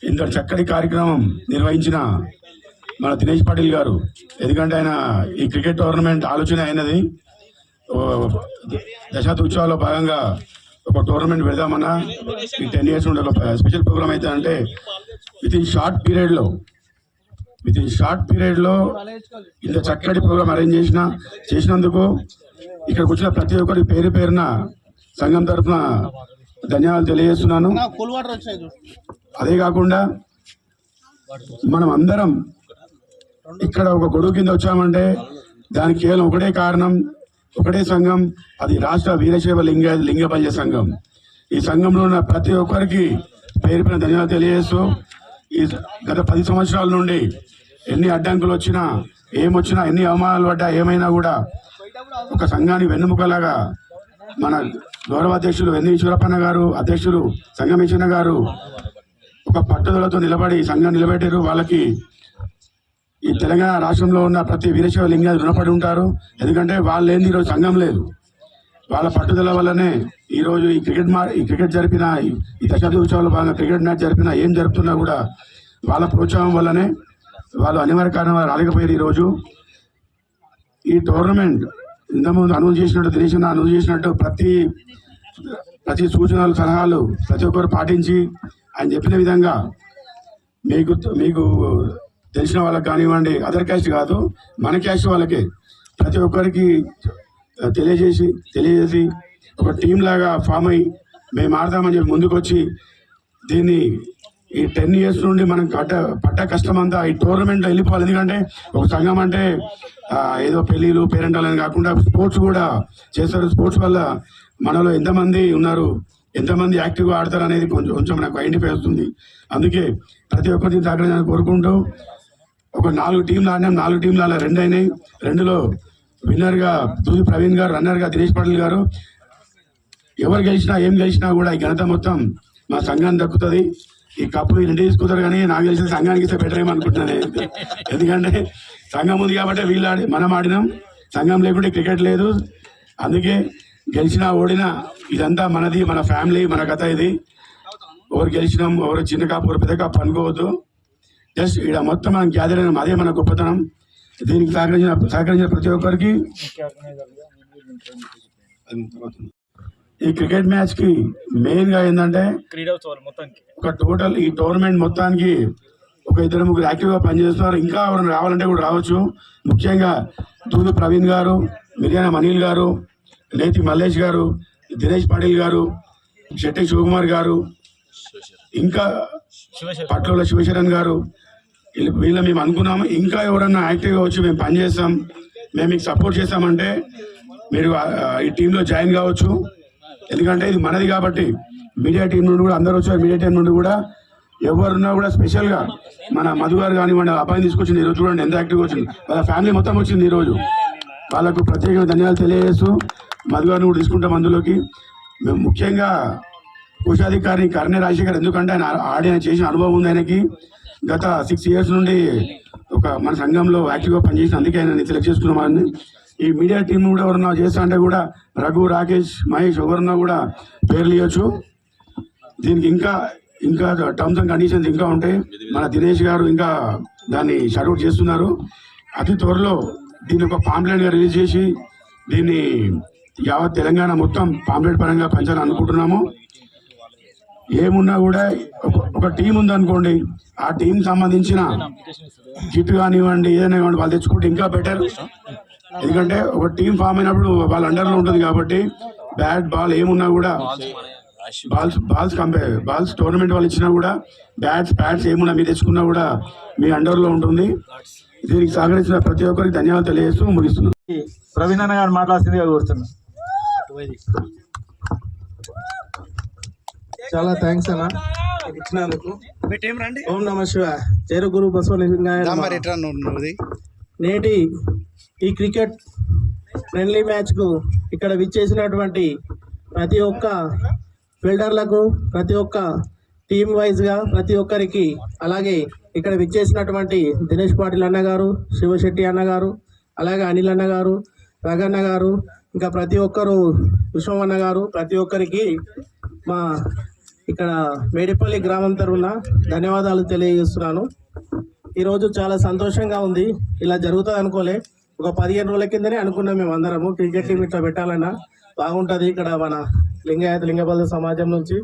ఇంత చక్కటి కార్యక్రమం నిర్వహించిన మన దినేష్ పాటిల్ గారు, ఎందుకంటే ఆయన ఈ క్రికెట్ టోర్నమెంట్ ఆలోచన అయినది. దశాబ్ద ఉత్సవాల్లో భాగంగా ఒక టోర్నమెంట్ పెడదామన్నా, ఈ 10 years ఉండే ఒక స్పెషల్ ప్రోగ్రామ్ అయితే అంటే విత్ ఇన్ షార్ట్ పీరియడ్లో ఇంత చక్కటి ప్రోగ్రామ్ అరేంజ్ చేసినందుకు ఇక్కడికి వచ్చిన ప్రతి ఒక్కరికి పేరు పేరున సంఘం తరఫున ధన్యవాదాలు తెలియజేస్తున్నాను. అదే కాకుండా మనం అందరం ఇక్కడ ఒక గొడుగు కింద వచ్చామంటే దానికి కేవలం ఒకటే కారణం, ఒకటే సంఘం, అది రాష్ట్ర వీరశైవ లింగబల్య సంఘం. ఈ సంఘంలో ఉన్న ప్రతి ఒక్కరికి పేరు పైన ధన్యవాదాలు తెలియజేస్తూ, ఈ గత 10 సంవత్సరాల నుండి ఎన్ని అడ్డంకులు వచ్చినా, ఏమొచ్చినా, ఎన్ని అవమానాలు పడ్డా, ఏమైనా కూడా ఒక సంఘాన్ని వెన్నుముకలాగా మన గౌరవ అధ్యక్షులు ఎన్ని ఈశ్వరప్పన్న గారు, అధ్యక్షులు సంగమేశ్వర గారు ఒక పట్టుదలతో నిలబడి సంఘాన్ని నిలబెట్టారు. వాళ్ళకి ఈ తెలంగాణ రాష్ట్రంలో ఉన్న ప్రతి వీరశైవ లింగాలు రుణపడి ఉంటారు. ఎందుకంటే వాళ్ళు లేని ఈరోజు సంఘం లేదు. వాళ్ళ పట్టుదల వల్లనే ఈరోజు ఈ క్రికెట్ జరిపిన, ఈ దశాబ్ద ఉత్సవాల్లో భాగంగా క్రికెట్ మ్యాచ్ జరిపినా, ఏం జరుపుతున్నా కూడా వాళ్ళ ప్రోత్సాహం వల్లనే, వాళ్ళు అనివార్య కారణం రాలేకపోయారు. ఈరోజు ఈ టోర్నమెంట్ ఇంతకుముందు అనౌన్స్ చేసినట్టు, దినేష్ అనౌన్స్ చేసినట్టు ప్రతి సూచనలు, సలహాలు ప్రతి ఒక్కరు పాటించి ఆయన చెప్పిన విధంగా మీకు తెలిసిన వాళ్ళకి కానివ్వండి, అదర్ క్యాస్ట్ కాదు, మన క్యాస్ట్ వాళ్ళకే ప్రతి ఒక్కరికి తెలియజేసి ఒక టీం లాగా ఫామ్ అయ్యి మేము ఆడదామని చెప్పి ముందుకు వచ్చి దీన్ని ఈ 10 years నుండి మనం పడ్డ కష్టం అంతా ఈ టోర్నమెంట్లో వెళ్ళిపోవాలి. ఎందుకంటే ఒక సంఘం అంటే ఏదో పెళ్ళిళ్ళు, పేరెంటాలని కాకుండా స్పోర్ట్స్ కూడా చేస్తారు. స్పోర్ట్స్ వల్ల మనలో ఎంతమంది ఉన్నారు, ఎంతమంది యాక్టివ్గా ఆడతారు అనేది కొంచెం నాకు ఐడెంటిఫై అవుతుంది. అందుకే ప్రతి ఒక్కరిని సహకరించాలని కోరుకుంటూ, ఒక 4 టీంలు ఆడినాం. 4 టీంలు అలా 2 అయినాయి. 2లో విన్నర్గా దూది ప్రవీణ్ గారు, రన్నర్గా దినేష్ పాటిల్ గారు. ఎవరు గెలిచినా, ఏం గెలిచినా కూడా ఈ ఘనత మొత్తం మా సంఘానికి దక్కుతుంది. ఈ కప్పులు ఇంటి తీసుకుంటారు, కానీ నాకు తెలిసిన సంఘానికి ఇస్తే బెటర్ ఏమనుకుంటున్నాను. ఎందుకంటే సంఘం ఉంది కాబట్టి మనం ఆడినాం. సంఘం లేకుంటే క్రికెట్ లేదు. అందుకే గెలిచినా ఓడినా ఇదంతా మనది, మన ఫ్యామిలీ, మన కథ ఇది. ఎవరు గెలిచినాం, ఎవరు చిన్న కప్పు, ఎవరు పెద్ద కప్పు అనుకోవద్దు. జస్ట్ ఇక్కడ మొత్తం మనం గ్యాదర్ అయినాం, అదే మన గొప్పతనం. దీనికి సహకరించిన ప్రతి ఒక్కరికి ఈ క్రికెట్ మ్యాచ్ కి మెయిన్ గా ఏంటంటే ఒక టోటల్ ఈ టోర్నమెంట్ మొత్తానికి ఒక 2-3 యాక్టివ్ గా పనిచేస్తున్నారు. ఇంకా ఎవరైనా రావాలంటే కూడా రావచ్చు. ముఖ్యంగా దూది ప్రవీణ్ గారు, మిర్యాన అనిల్ గారు, నేతి మల్లేష్ గారు, దినేష్ పాటిల్ గారు, శెట్టి శివకుమార్ గారు, ఇంకా పట్ల శివశరణ్ గారు, వీళ్ళ మేము అనుకున్నాము. ఇంకా ఎవరన్నా యాక్టివ్గా వచ్చి మేము పనిచేస్తాం, మేము మీకు సపోర్ట్ చేస్తామంటే మీరు ఈ టీంలో జాయిన్ కావచ్చు. ఎందుకంటే ఇది మనది కాబట్టి మీడియా టీం నుండి కూడా అందరూ వచ్చారు. మీడియా టీం నుండి కూడా ఎవరున్నా కూడా స్పెషల్గా మన మధు గారు కానివ్వండి, అబ్బాయిని తీసుకొచ్చింది. ఈరోజు చూడండి ఎంత యాక్టివ్గా వచ్చింది. వాళ్ళ ఫ్యామిలీ మొత్తం వచ్చింది ఈరోజు. వాళ్ళకు ప్రత్యేకంగా ధన్యవాదాలు తెలియజేస్తూ మధు గారిని కూడా తీసుకుంటాం అందులోకి. మేము ముఖ్యంగా కోశాధికారి కర్ణే రాజశేఖర్, ఎందుకంటే ఆయన చేసిన అనుభవం ఉంది ఆయనకి. గత 6 years నుండి మన సంఘంలో యాక్టివ్గా పనిచేసిన, అందుకే ఆయన సెలెక్ట్ చేసుకున్నామని. ఈ మీడియా టీం కూడా ఎవరన్నా చేస్తా అంటే కూడా రఘు, రాకేష్, మహేష్ ఎవరన్నా కూడా పేర్లు ఇవ్వచ్చు. దీనికి ఇంకా టర్మ్స్ అండ్ కండిషన్స్ ఇంకా ఉంటాయి. మన దినేష్ గారు ఇంకా దాన్ని షట్అవుట్ చేస్తున్నారు. అతి త్వరలో దీన్ని ఒక పాంప్లెట్ గా రిలీజ్ చేసి దీన్ని యావత్ తెలంగాణ మొత్తం పాంప్లెట్ పరంగా పంచాలని అనుకుంటున్నాము. ఏమున్నా కూడా ఒక టీం ఉందనుకోండి, ఆ టీం సంబంధించిన కిట్ కానివ్వండి, ఏదైనా కానివ్వండి, వాళ్ళు తెచ్చుకుంటే ఇంకా బెటర్. ఎందుకంటే ఒక టీం ఫామ్ అయినప్పుడు వాళ్ళ అండర్లో ఉంటుంది కాబట్టి బ్యాట్, బాల్ ఏమున్నా కూడా, బాల్స్ టోర్నమెంట్ వాళ్ళు ఇచ్చినా కూడా ప్యాడ్స్ ఏమున్నా మీరు తెచ్చుకున్నా కూడా మీ అండర్లో ఉంటుంది. దీనికి సహకరించిన ప్రతి ఒక్కరికి ధన్యవాదాలు తెలియజేస్తూ ముగిస్తున్నాను. ప్రవీణ్ అన్న గారు మాట్లాడుతుందిగా కోరుతున్నాను. చాలా థ్యాంక్స్ అన్న నాకు ఇచ్చినందుకు. ఓం నమ శివ చేరు గురు బసవలింగాయ నమః. నేటి ఈ క్రికెట్ ఫ్రెండ్లీ మ్యాచ్కు ఇక్కడ విచ్చేసినటువంటి ప్రతి ఒక్క ఫీల్డర్లకు, ప్రతి ఒక్క టీమ్ వైజ్గా ప్రతి ఒక్కరికి, అలాగే ఇక్కడ విచ్చేసినటువంటి దినేష్ పాటిల్ అన్న గారు, శివశెట్టి అన్న గారు, అలాగే అనిల్ అన్న గారు, రగన్న గారు, ఇంకా ప్రతి ఒక్కరు, విశ్వమన్న గారు, ప్రతి ఒక్కరికి మా ఇక్కడ మేడిపల్లి గ్రామం తరఫున ధన్యవాదాలు తెలియజేస్తున్నాను. ఈరోజు చాలా సంతోషంగా ఉంది. ఇలా జరుగుతుంది అనుకోలే. ఒక 15 రోజుల కిందనే అనుకున్నాం మేము అందరము క్రికెట్ టీం ఇట్లా పెట్టాలన్నా బాగుంటుంది, ఇక్కడ మన లింగబల సమాజం నుంచి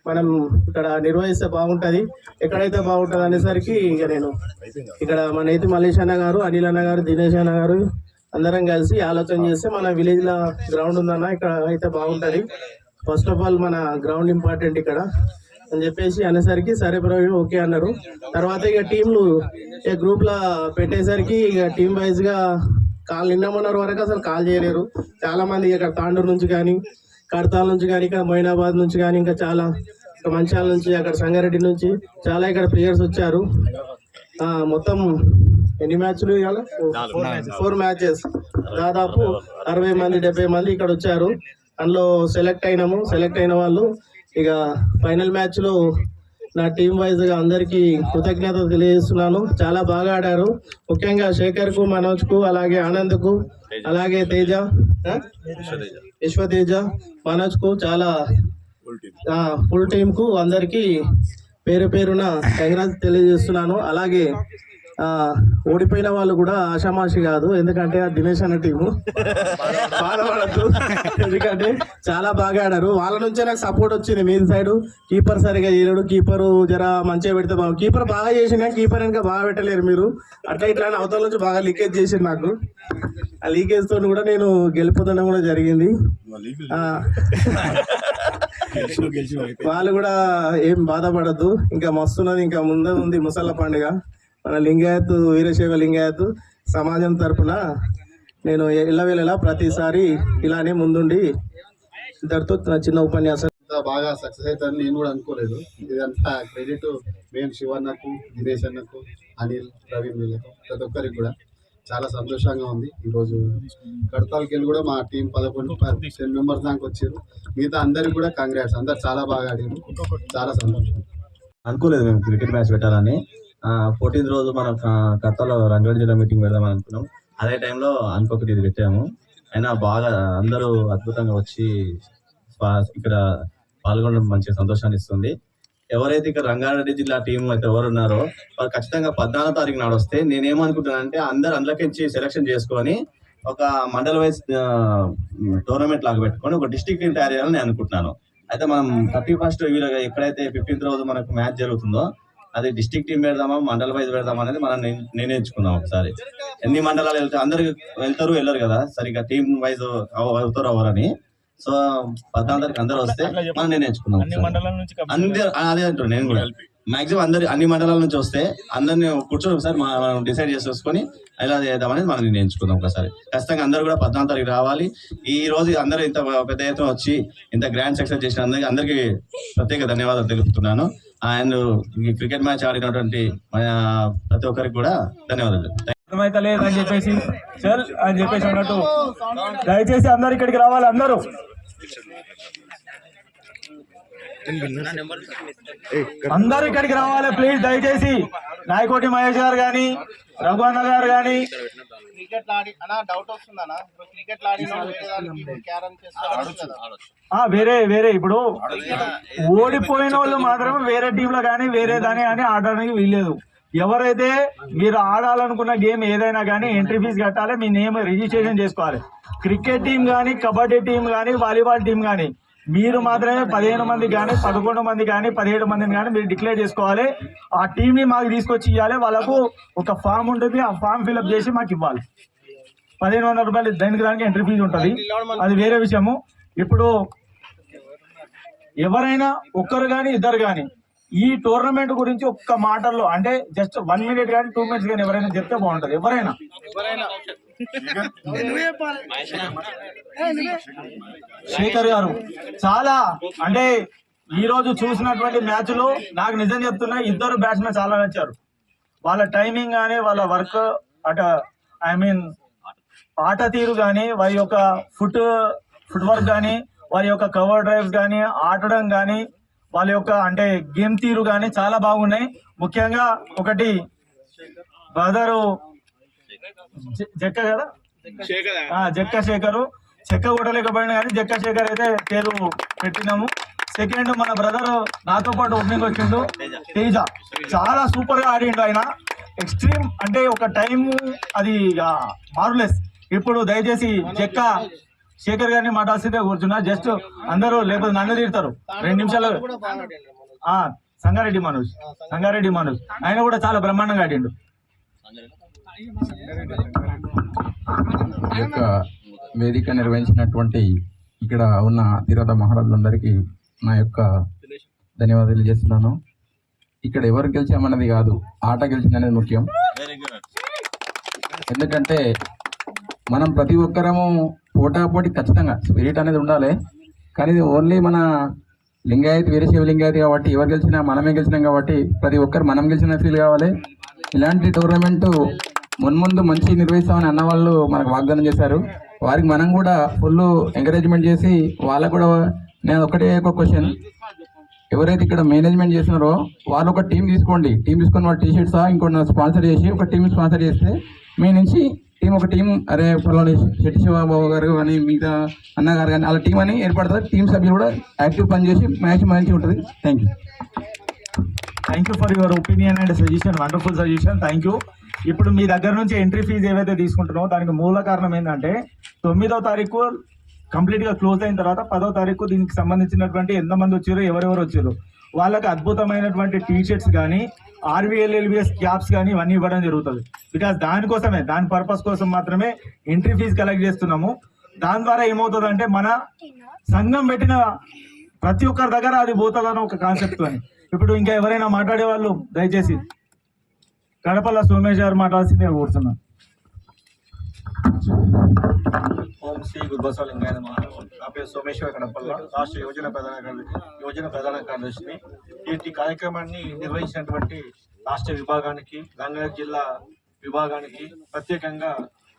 మనం ఇక్కడ నిర్వహిస్తే బాగుంటుంది, ఎక్కడైతే బాగుంటుంది అనేసరికి ఇక నేను ఇక్కడ మన నేతి మల్లేష్ అన్న గారు, అనిల్ అన్న గారు, దినేష్ అన్న గారు అందరం కలిసి ఆలోచన చేస్తే మన విలేజ్లో గ్రౌండ్ ఉందన్న, ఇక్కడ అయితే బాగుంటుంది, ఫస్ట్ ఆఫ్ ఆల్ మన గ్రౌండ్ ఇంపార్టెంట్ ఇక్కడ అని చెప్పేసి అనేసరికి సరే ప్రవీణ్ ఓకే అన్నారు. తర్వాత ఇక టీంలు గ్రూప్లో పెట్టేసరికి ఇక టీం వైజ్గా కాల్ నిన్నమన్నారు వరకు అసలు కాల్ చేయలేరు. చాలా మంది ఇక్కడ తాండూరు నుంచి కానీ, కడతాల నుంచి కానీ, ఇక్కడ మొయినాబాద్ నుంచి కానీ, ఇంకా చాలా మంచాల నుంచి, అక్కడ సంగారెడ్డి నుంచి చాలా ఇక్కడ ప్లేయర్స్ వచ్చారు. మొత్తం ఎన్ని మ్యాచ్లు ఇవాళ 4 మ్యాచెస్, దాదాపు 60 మంది 70 మంది ఇక్కడ వచ్చారు. అందులో సెలెక్ట్ అయిన వాళ్ళు ఇక ఫైనల్ మ్యాచ్లో నా టీం వైజ్గా అందరికీ కృతజ్ఞతలు తెలియజేస్తున్నాను. చాలా బాగా ఆడారు. ముఖ్యంగా శేఖర్కు, మనోజ్కు, అలాగే ఆనంద్కు, అలాగే విశ్వతేజ, మనోజ్కు, చాలా ఫుల్ టీంకు అందరికీ పేరు పేరున కంగ్రాట్స్ తెలియజేస్తున్నాను. అలాగే ఓడిపోయిన వాళ్ళు కూడా ఆషామాషి కాదు, ఎందుకంటే ఆ దినేష్ అన్న టీము బాధపడద్దు, ఎందుకంటే చాలా బాగా ఆడారు. వాళ్ళ నుంచే నాకు సపోర్ట్ వచ్చింది. మీ సైడ్ కీపర్ సరిగా చేయలేడు, కీపర్ జర మంచిగా పెడితే బాగు, కీపర్ బాగా చేసిన కీపర్ వెనక బాగా పెట్టలేరు మీరు, అట్లా ఇట్లా అవతల నుంచి బాగా లీకేజ్ చేసింది. నాకు ఆ లీకేజ్ తో కూడా నేను గెలిపోతుండడం కూడా జరిగింది. వాళ్ళు కూడా ఏం బాధపడద్దు, ఇంకా మస్తున్నది, ఇంకా ముందే ఉంది ముసళ్ళ పండుగ. మన లింగాయత్, వీరశైవ లింగాయత్ సమాజం తరఫున నేను ఎల్లవేళలా ప్రతిసారి ఇలానే ముందుండి ఇద్దరితో చిన్న ఉపన్యాసం. బాగా సక్సెస్ అవుతుందని నేను కూడా అనుకోలేదు. ఇదంతా క్రెడిట్ మెయిన్ శివన్నకు, దినేష్ అన్నకు, అనిల్, ప్రవీణ్ వీళ్ళకు, ప్రతి ఒక్కరికి కూడా చాలా సంతోషంగా ఉంది. ఈరోజు కడతాలకి వెళ్ళి కూడా మా టీం 10 మెంబర్స్ దాకా వచ్చారు. మిగతా అందరికి కూడా కంగ్రాట్స్, అందరు చాలా బాగా ఆడారు, చాలా సంతోషం. అనుకోలేదు మేము క్రికెట్ మ్యాచ్ పెట్టాలని. 14th రోజు మనం కడతాలో రంగారెడ్డి జిల్లా మీటింగ్ పెడదామని అనుకున్నాం. అదే టైంలో అనుకోకటి ఇది పెట్టాము. అయినా బాగా అందరూ అద్భుతంగా వచ్చి ఇక్కడ పాల్గొనడం మంచి సంతోషాన్ని ఇస్తుంది. ఎవరైతే ఇక్కడ రంగారెడ్డి జిల్లా టీం అయితే ఎవరు ఉన్నారో వాళ్ళు ఖచ్చితంగా 14వ తారీఖు నాడు వస్తే నేనేమనుకుంటున్నానంటే అందరు అందులోకించి సెలెక్షన్ చేసుకొని ఒక మండల్ వైజ్ టోర్నమెంట్ లాగా పెట్టుకొని ఒక డిస్ట్రిక్ట్ టీం తయారు చేయాలని నేను అనుకుంటున్నాను. అయితే మనం 31st ఎక్కడైతే 15th రోజు మనకు మ్యాచ్ జరుగుతుందో అది డిస్ట్రిక్ట్ టీం పెడదామా, మండల్ వైజ్ పెడదామా అనేది మనం నిర్ణయించుకుందాం. ఒకసారి ఎన్ని మండలాలు వెళ్తే అందరు వెళ్ళరు కదా, సరిగ్గా టీం వైజ్ అవుతారు అవ్వరని. సో 14వ తారీఖు అందరూ వస్తే మనం నిర్ణయించుకుందాం. అదే అంటారు నేను కూడా. మాక్సిమం అన్ని మండలాల నుంచి వస్తే అందరినీ కూర్చొని ఒకసారి మనం డిసైడ్ చేసేసుకొని ఎలా చేద్దామనేది మనం నిర్ణయించుకుందాం. ఒకసారి ఖచ్చితంగా అందరూ కూడా 14వ తారీఖు రావాలి. ఈ రోజు అందరూ ఇంత పెద్ద ఎత్తున వచ్చి ఇంత గ్రాండ్ సక్సెస్ చేసిన అందరికీ ప్రత్యేక ధన్యవాదాలు తెలుపుతున్నాను. అండ్ ఈ క్రికెట్ మ్యాచ్ ఆడినటువంటి ప్రతి ఒక్కరికి కూడా ధన్యవాదాలు. అర్థమైతే లేదని చెప్పేసి చల్ అని చెప్పేసి అన్నట్టు దయచేసి అందరు ఇక్కడికి రావాలి. అందరూ ఇక్కడికి రావాలి ప్లీజ్. దయచేసి నాయకోటి మహేష్ గారు కానీ, రఘువన్న గారు కానీ. వేరే ఇప్పుడు ఓడిపోయిన వాళ్ళు మాత్రమే వేరే టీంలో కానీ వేరే దాని కానీ ఆడడానికి వీల్లేదు. ఎవరైతే మీరు ఆడాలనుకున్న గేమ్ ఏదైనా కానీ ఎంట్రీ ఫీజు కట్టాలి, మీ నేమ్ రిజిస్ట్రేషన్ చేసుకోవాలి. క్రికెట్ టీం కానీ, కబడ్డీ టీం కానీ, వాలీబాల్ టీం కానీ మీరు మాత్రమే 15 మంది కానీ, 11 మంది కానీ, 17 మందిని కానీ మీరు డిక్లేర్ చేసుకోవాలి. ఆ టీంని మాకు తీసుకొచ్చి ఇవ్వాలి. వాళ్ళకు ఒక ఫామ్ ఉంటుంది, ఆ ఫామ్ ఫిల్అప్ చేసి మాకు ఇవ్వాలి. 1500 రూపాయలు దానికి ఎంట్రీ ఫీజు ఉంటుంది, అది వేరే విషయము. ఇప్పుడు ఎవరైనా ఒక్కరు కానీ ఇద్దరు కానీ ఈ టోర్నమెంట్ గురించి ఒక్క మాటల్లో అంటే జస్ట్ 1 minute కానీ 2 minutes కానీ ఎవరైనా చెప్తే బాగుంటుంది. ఎవరైనా శేఖర్ గారు చాలా అంటే ఈ రోజు చూసినటువంటి మ్యాచ్లు నాకు నిజం చెప్తున్నా, ఇద్దరు బ్యాట్స్మెన్ చాలా నచ్చారు. వాళ్ళ టైమింగ్ కానీ, వాళ్ళ వర్క్ ఆట తీరు కానీ, వారి యొక్క ఫుట్ వర్క్ కానీ, వారి యొక్క కవర్ డ్రైవ్స్ కానీ, ఆడడం కానీ, వాళ్ళ యొక్క అంటే గేమ్ తీరు కానీ చాలా బాగున్నాయి. ముఖ్యంగా ఒకటి బ్రదరు జక్క కదా, జక్క శేఖరు చెక్క కొట్టలేకపోయినా కానీ జక్క శేఖర్ అయితే పేరు పెట్టినాము. సెకండ్ మన బ్రదర్ నాతో పాటు ఓపెనింగ్ వచ్చిండు తేజ, చాలా సూపర్ గా ఆడిండు. ఆయన ఎక్స్ట్రీమ్ అంటే ఒక టైం అది మార్వెలస్. ఇప్పుడు దయచేసి జక్క శేఖర్ గారిని మాట్లాడాల్సిందే కూర్చున్నా. జస్ట్ అందరూ లేకపోతే నన్ను తీరుతారు 2 నిమిషాలు. సంగారెడ్డి మనోజ్ ఆయన కూడా చాలా బ్రహ్మాండంగా ఆడిండు. ఈ యొక్క వేదిక నిర్వహించినటువంటి ఇక్కడ ఉన్న తిరుపతి మహారాజులందరికీ నా యొక్క ధన్యవాదాలు తెలియజేస్తున్నాను. ఇక్కడ ఎవరు గెలిచామన్నది కాదు, ఆట గెలిచిందనేది ముఖ్యం. ఎందుకంటే మనం ప్రతి ఒక్కరము పోటాపోటీ ఖచ్చితంగా స్పిరిట్ అనేది ఉండాలి. కానీ ఇది ఓన్లీ మన లింగాయత్ వీరశైవ లింగాయత్ కాబట్టి ఎవరు గెలిచినా మనమే గెలిచినాం కాబట్టి ప్రతి ఒక్కరు మనం గెలిచిన ఫీల్ కావాలి. ఇలాంటి టోర్నమెంటు మున్ముందు మంచి నిర్వహిస్తామని అన్నవాళ్ళు మనకు వాగ్దానం చేశారు. వారికి మనం కూడా ఫుల్ ఎంకరేజ్మెంట్ చేసి వాళ్ళకు కూడా నేను ఒకటే ఒక క్వశ్చన్, ఎవరైతే ఇక్కడ మేనేజ్మెంట్ చేస్తున్నారో వాళ్ళు ఒక టీం తీసుకోండి. టీం తీసుకొని వాళ్ళ టీషర్ట్స్ ఇంకోటి స్పాన్సర్ చేసి ఒక టీం స్పాన్సర్ చేస్తే మీ నుంచి ఒక టీం అరే పలాని శెట్టి శివబాబు గారు కానీ మిగతా అన్నగారు కానీ వాళ్ళ టీం అని ఏర్పడుతుంది. టీం సభ్యులు కూడా యాక్టివ్ పనిచేసి మ్యాచ్ మంచిగా ఉంటుంది. Thank you for your opinion and suggestion, wonderful suggestion, thank you. ఇప్పుడు మీ దగ్గర నుంచి ఎంట్రీ ఫీజు ఏవైతే తీసుకుంటున్నామో దానికి మూల కారణం ఏంటంటే 9వ తారీఖు కంప్లీట్గా క్లోజ్ అయిన తర్వాత 10వ తారీఖు దీనికి సంబంధించినటువంటి ఎంతమంది వచ్చారు, ఎవరెవరు వచ్చారు వాళ్ళకి అద్భుతమైనటువంటి టీషర్ట్స్ కానీ RVLLBS క్యాప్స్ కానీ ఇవన్నీ ఇవ్వడం జరుగుతుంది. బికాస్ దానికోసమే, దాని పర్పస్ కోసం మాత్రమే ఎంట్రీ ఫీజు కలెక్ట్ చేస్తున్నాము. దాని ద్వారా ఏమవుతుందంటే మన సంఘం పెట్టిన ప్రతి ఒక్కరి దగ్గర అది పోతుందని ఒక కాన్సెప్ట్ అని. ఇప్పుడు ఇంకా ఎవరైనా మాట్లాడే వాళ్ళు దయచేసి కడపల సోమేష్ గారు మాట్లాడాల్సిందే కూర్చున్నాను. ఓం శ్రీ గురుబసవలింగాయ నమః. నా పేరు సోమేశ్వర కడపల్ల, రాష్ట్ర యువజన ప్రధాన కార్యదర్శిని. ఈ కార్యక్రమాన్ని నిర్వహించినటువంటి రాష్ట్ర విభాగానికి, రంగారెడ్డి జిల్లా విభాగానికి ప్రత్యేకంగా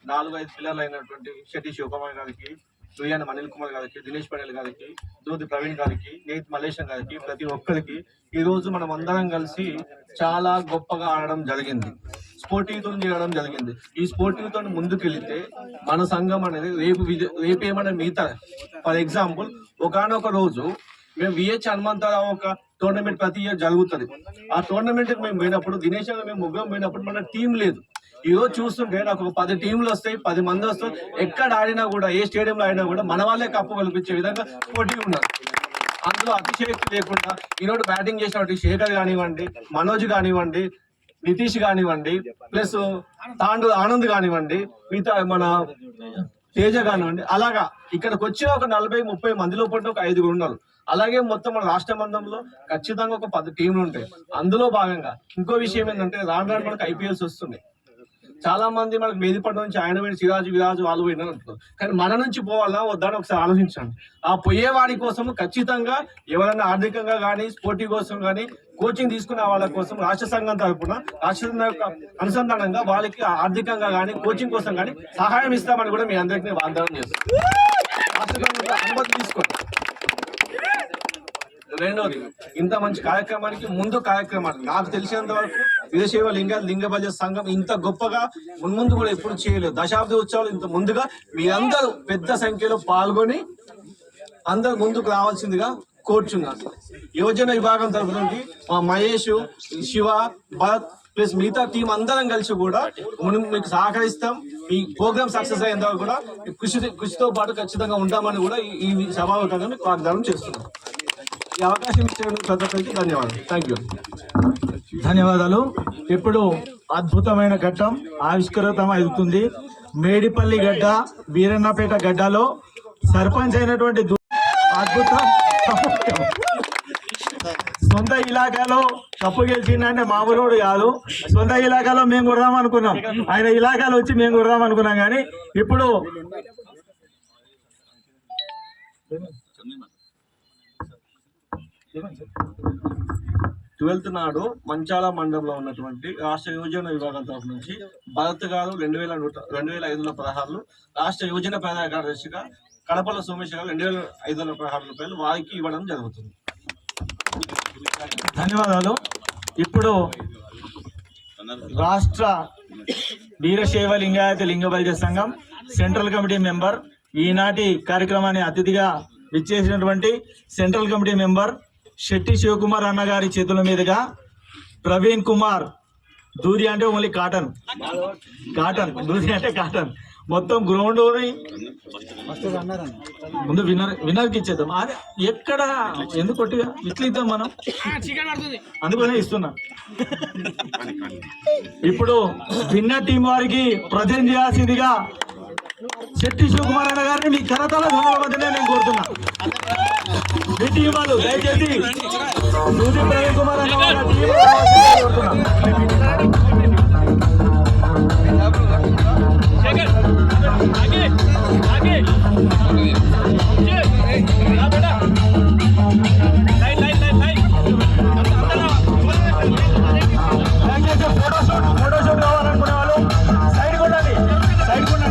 4-5 పిల్లర్లు అయినటువంటి శెట్టి శివకుమార్ గారికి, దుర్యాన అనిల్ కుమార్ గారికి, దినేష్ పటేల్ గారికి, దూది ప్రవీణ్ గారికి, నేత్ మలేషం గారికి, ప్రతి ఒక్కరికి ఈరోజు మనం అందరం కలిసి చాలా గొప్పగా ఆడడం జరిగింది. స్పోర్టివ్తో చేయడం జరిగింది. ఈ స్పోర్టివ్తో ముందుకెళ్తే మన సంఘం అనేది రేపు ఏమైనా మిగతా, ఫర్ ఎగ్జాంపుల్ ఒకనొక రోజు మేము VH హనుమంతరావు ఒక టోర్నమెంట్ ప్రతి ఇయర్ జరుగుతుంది. ఆ టోర్నమెంట్కి మేము పోయినప్పుడు, దినేష్ మేము ముగ్గురం పోయినప్పుడు మన టీం లేదు. ఈరోజు చూస్తుంటే నాకు ఒక 10 టీంలు వస్తాయి, 10 మంది వస్తారు. ఎక్కడ ఆడినా కూడా, ఏ స్టేడియంలో ఆడినా కూడా మన వాళ్ళే కప్పు కల్పించే విధంగా పోటీ ఉన్నారు. అందులో అతిశయోక్తి లేకుండా ఈరోజు బ్యాటింగ్ చేసినటువంటి శేఖర్ కానివ్వండి, మనోజ్ కానివ్వండి, నితీష్ కానివ్వండి, ప్లస్ తాండు ఆనంద్ కానివ్వండి, మిగతా మన తేజ కానివ్వండి, అలాగా ఇక్కడికి వచ్చిన ఒక 40-30 మందిలో పట్టు ఒక 5 ఉన్నారు. అలాగే మొత్తం మన రాష్ట్ర మందంలో ఖచ్చితంగా ఒక 10 టీంలు ఉంటాయి. అందులో భాగంగా ఇంకో విషయం ఏంటంటే రాను రాను మనకు IPLs వస్తున్నాయి. చాలా మంది మనకు మేదిపట్నం నుంచి ఆయన పోయిన విరాజు వాళ్ళు పోయినా అంటున్నారు. కానీ మన నుంచి పోవాలా వద్దని ఒకసారి ఆలోచించండి. ఆ పోయేవాడి కోసం ఖచ్చితంగా ఎవరైనా ఆర్థికంగా కానీ, స్పోర్టివ్ కోసం కానీ, కోచింగ్ తీసుకున్న వాళ్ళ కోసం రాష్ట్ర సంఘం తరఫున, రాష్ట్ర యొక్క అనుసంధానంగా వాళ్ళకి ఆర్థికంగా కానీ, కోచింగ్ కోసం కానీ సహాయం ఇస్తామని కూడా మీ అందరికీ వాగ్దానం చేస్తాం. రాష్ట్ర సంఘం అనుమతి తీసుకోండి. రెండోది, ఇంత మంచి కార్యక్రమానికి ముందు కార్యక్రమాలు నాకు తెలిసినంత వరకు వీరశైవ లింగ బజ సంఘం ఇంత గొప్పగా ముందు కూడా ఎప్పుడు చేయలేదు. దశాబ్ది ఉత్సవాలు ఇంత ముందుగా మీరందరూ పెద్ద సంఖ్యలో పాల్గొని అందరూ ముందుకు రావాల్సిందిగా కోరుచున్నాను. యువజన విభాగం తరఫు నుండి మా మహేష్, శివ, భరత్ ప్లస్ మిగతా టీం అందరం కలిసి కూడా మీకు సహకరిస్తాం. ఈ ప్రోగ్రామ్ సక్సెస్ అయ్యేంత వరకు కూడా కృషితో పాటు ఖచ్చితంగా ఉంటామని కూడా ఈ సభాముఖంగా మీకు వాగ్దానం చేస్తున్నాం. ఈ అవకాశం ఇచ్చిన ప్రతి ఒక్కరికి ధన్యవాదాలు. Thank you. ధన్యవాదాలు. ఇప్పుడు అద్భుతమైన ఘట్టం ఆవిష్కృతం అవుతుంది. మేడిపల్లి గడ్డ, వీరన్నపేట గడ్డలో సర్పంచ్ అయినటువంటి అద్భుతం. సొంత ఇలాకాలో కప్పు గెలిచిందంటే మామూలుడు కాదు. సొంత ఇలాకాలో మేము కొడదాం అనుకున్నాం, ఆయన ఇలాకాలో వచ్చి మేము కొడదాం అనుకున్నాం. కానీ ఇప్పుడు 12th నాడు మంచాల మండలంలో ఉన్నటువంటి రాష్ట్ర యువజన విభాగం తరఫు నుంచి భరత్ గారు 2516 రాష్ట్ర యువజన ప్రధాన కార్యదర్శిగా కడపల సోమేష్ గారు 2516 రూపాయలు వారికి ఇవ్వడం జరుగుతుంది. ధన్యవాదాలు. ఇప్పుడు రాష్ట్ర వీరశైవ లింగాయత లింగ బలిజ సంఘం సెంట్రల్ కమిటీ మెంబర్, ఈనాటి కార్యక్రమాన్ని అతిథిగా విచ్చేసినటువంటి central committee member Shetti Shivakumar అన్న గారి చేతుల మీదుగా ప్రవీణ్ కుమార్, దూది అంటే ఓన్లీ కాటన్, దూది అంటే కాటన్, మొత్తం గ్రౌండ్ ముందు విన్నర్కి ఇచ్చేద్దాం. అదే ఎక్కడ ఎందుకు కొట్టిగా ఇట్లా ఇద్దాం మనం, అందుకనే ఇస్తున్నా. ఇప్పుడు విన్నర్ టీం వారికి ప్రజెంట్ చేయాల్సిందిగా శెట్టి శివకుమార్ అన్న గారిని మీ కరతాల ధ్వనుల మధ్యనే నేను కోరుతున్నా. మీ టీం వాళ్ళు దయచేసి దూది ప్రవీణ్ కుమార్ అన్న గారి టీం ఫోటోషూట్ కావాలనుకునే వాళ్ళు సైడ్ కొట్టండి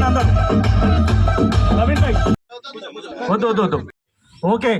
అందరు. నవీన్ భాయ్ వద్దు. ఓకే